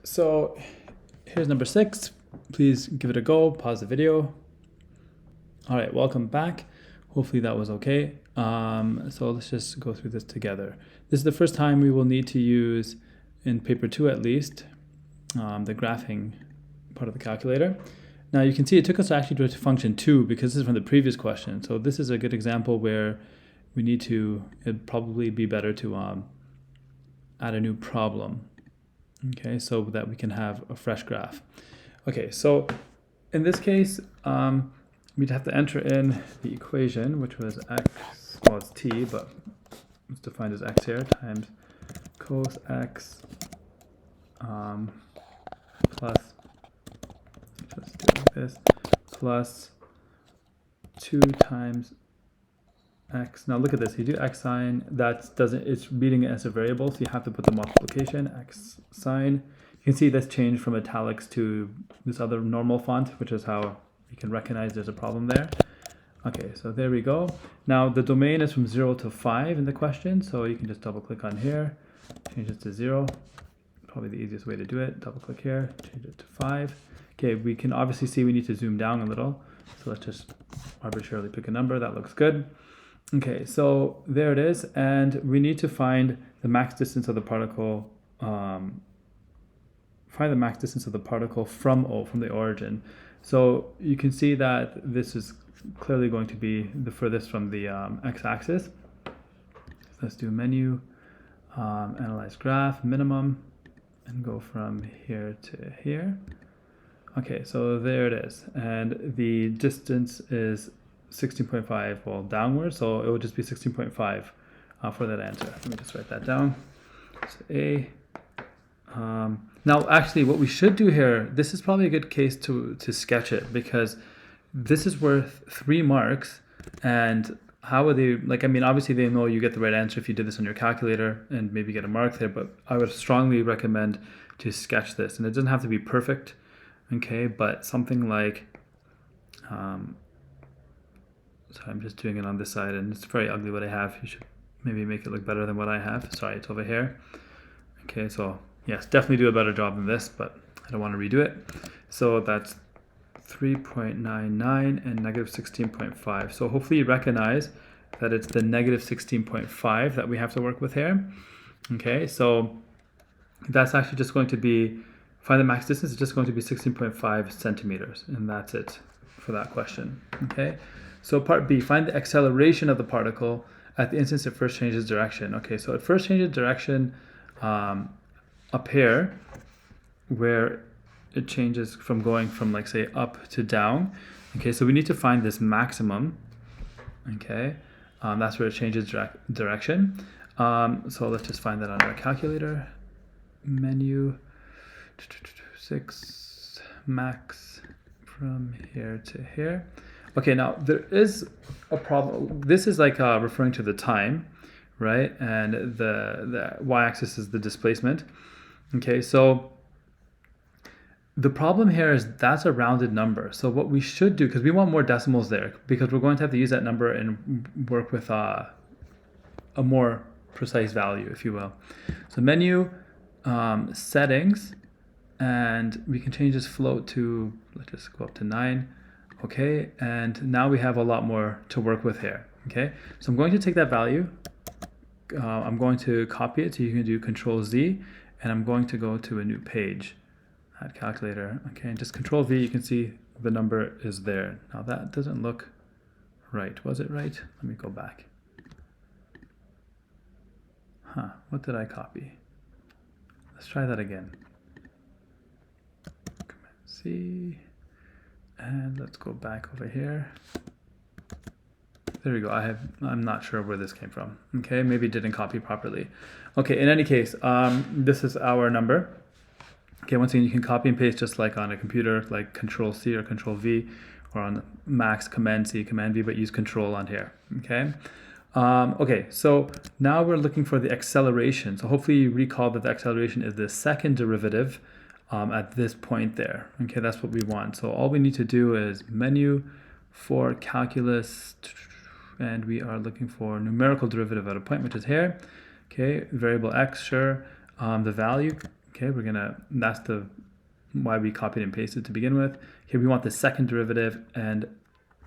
so here's number 6. Please give it a go, pause the video. All right, welcome back. Hopefully that was okay. So let's just go through this together. This is the first time we will need to use, in paper 2 at least, the graphing part of the calculator. Now you can see it took us actually to function 2 because this is from the previous question. So this is a good example where we need to, it'd probably be better to add a new problem. Okay, so that we can have a fresh graph. Okay, so in this case, we'd have to enter in the equation, which was x, well it's t, but it's defined as x here, times cos x plus, just do it like this, plus 2 times x. Now look at this, you do x sine, that doesn't, it's reading it as a variable, so you have to put the multiplication, x sine. You can see that's changed from italics to this other normal font, which is how you can recognize there's a problem there. Okay, so there we go. Now the domain is from 0 to 5 in the question, so you can just double click on here, change it to 0. Probably the easiest way to do it. Double click here, change it to 5. Okay, we can obviously see we need to zoom down a little. So let's just arbitrarily pick a number. That looks good. Okay, so there it is. And we need to find the max distance of the particle, from O, from the origin. So you can see that this is clearly going to be the furthest from the x-axis. Let's do menu, analyze graph, minimum, and go from here to here. Okay, so there it is. And the distance is 16.5, well, downward, so it would just be 16.5 for that answer. Let me just write that down. So A. Now, actually, what we should do here, this is probably a good case to sketch it, because this is worth 3 marks, and how would they, like, I mean, obviously they know you get the right answer if you did this on your calculator and maybe get a mark there, but I would strongly recommend to sketch this. And it doesn't have to be perfect, okay, but something like, so I'm just doing it on this side, and it's very ugly what I have. You should maybe make it look better than what I have. Sorry, it's over here. Okay, so yes, definitely do a better job than this, but I don't want to redo it. So that's 3.99 and negative 16.5. So hopefully you recognize that it's the negative 16.5 that we have to work with here. Okay, so that's actually just going to be, find the max distance, it's just going to be 16.5 centimeters, and that's it for that question. Okay, so part B, find the acceleration of the particle at the instance it first changes direction. Okay, so it first changes direction up here, where it changes from going from, like, say, up to down. Okay, so we need to find this maximum. Okay, that's where it changes direction. So let's just find that on our calculator. Menu, 6, max from here to here. Okay, now there is a problem. This is like referring to the time, right? And the y-axis is the displacement. Okay, so the problem here is that's a rounded number. So what we should do, because we want more decimals there, because we're going to have to use that number and work with a more precise value, if you will. So menu, settings, and we can change this float to, let's just go up to 9. Okay, and now we have a lot more to work with here. Okay, so I'm going to take that value, I'm going to copy it, so you can do Control Z, and I'm going to go to a new page. Add calculator. Okay, and just Control V, you can see the number is there. Now that doesn't look right. Was it right? Let me go back. What did I copy? Let's try that again. Command C, and let's go back over here. There we go. I'm not sure where this came from. Okay, maybe it didn't copy properly. Okay, in any case, this is our number. Okay, once again, you can copy and paste just like on a computer, like Control C or Control V, or on Macs, Command C, Command V, but use Control on here. Okay. Okay, so now we're looking for the acceleration. So hopefully you recall that the acceleration is the second derivative at this point there. Okay, that's what we want. So all we need to do is menu for calculus, and we are looking for numerical derivative at a point, which is here. Okay, variable x, sure. The value, Okay, that's why we copied and pasted to begin with. Here we want the second derivative, and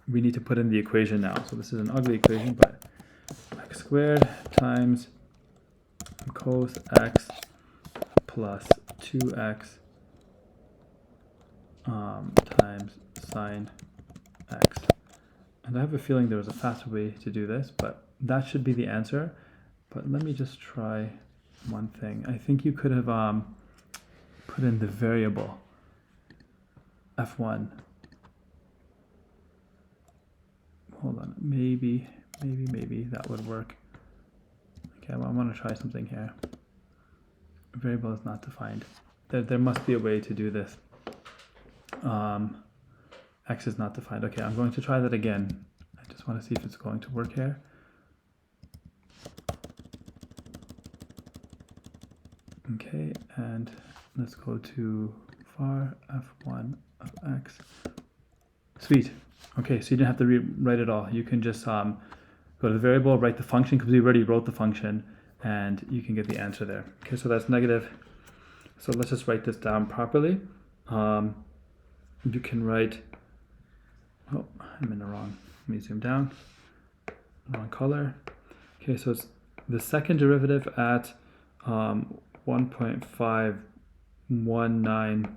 we need to put in the equation now. So this is an ugly equation, but x squared times cos x plus 2x times sine x. And I have a feeling there was a faster way to do this, but that should be the answer. But let me just try one thing. I think you could have put in the variable f1. Hold on, maybe that would work. Okay, well, I want to try something here. Variable is not defined. There must be a way to do this. X is not defined. Okay, I'm going to try that again. I just want to see if it's going to work here. Okay, and let's go to var f1 of x. Sweet. Okay, so you didn't have to rewrite it all. You can just go to the variable, write the function, because we already wrote the function, and you can get the answer there. Okay, so that's negative. So let's just write this down properly. You can write, oh, I'm in the wrong, let me zoom down, wrong color. Okay, so it's the second derivative at 1.519,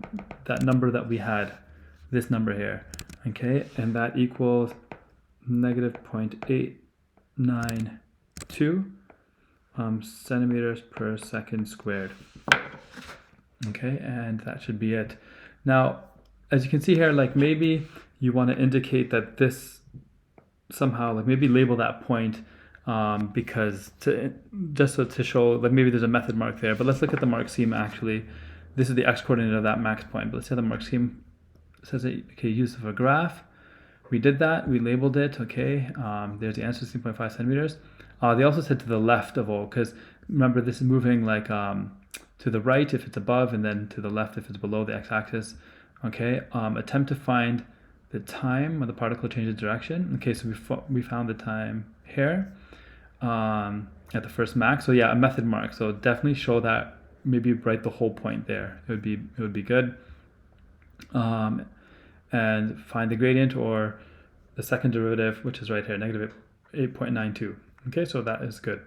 that number that we had, this number here, okay, and that equals negative 0.892 centimeters per second squared. Okay, and that should be it. Now, as you can see here, like maybe you want to indicate that this somehow, like maybe label that point because to show, like maybe there's a method mark there. But let's look at the mark scheme actually. This is the x coordinate of that max point. But let's say the mark scheme says that, okay, use of a graph. We did that, we labeled it, okay. There's the answer, 16.5 centimeters. They also said to the left of O, because remember this is moving like to the right if it's above, and then to the left if it's below the x-axis. Okay, attempt to find the time when the particle changes direction. Okay, so we found the time here at the first max. So yeah, a method mark. So definitely show that. Maybe write the whole point there. It would be good. And find the gradient or the second derivative, which is right here, negative 8.92. Okay, so that is good.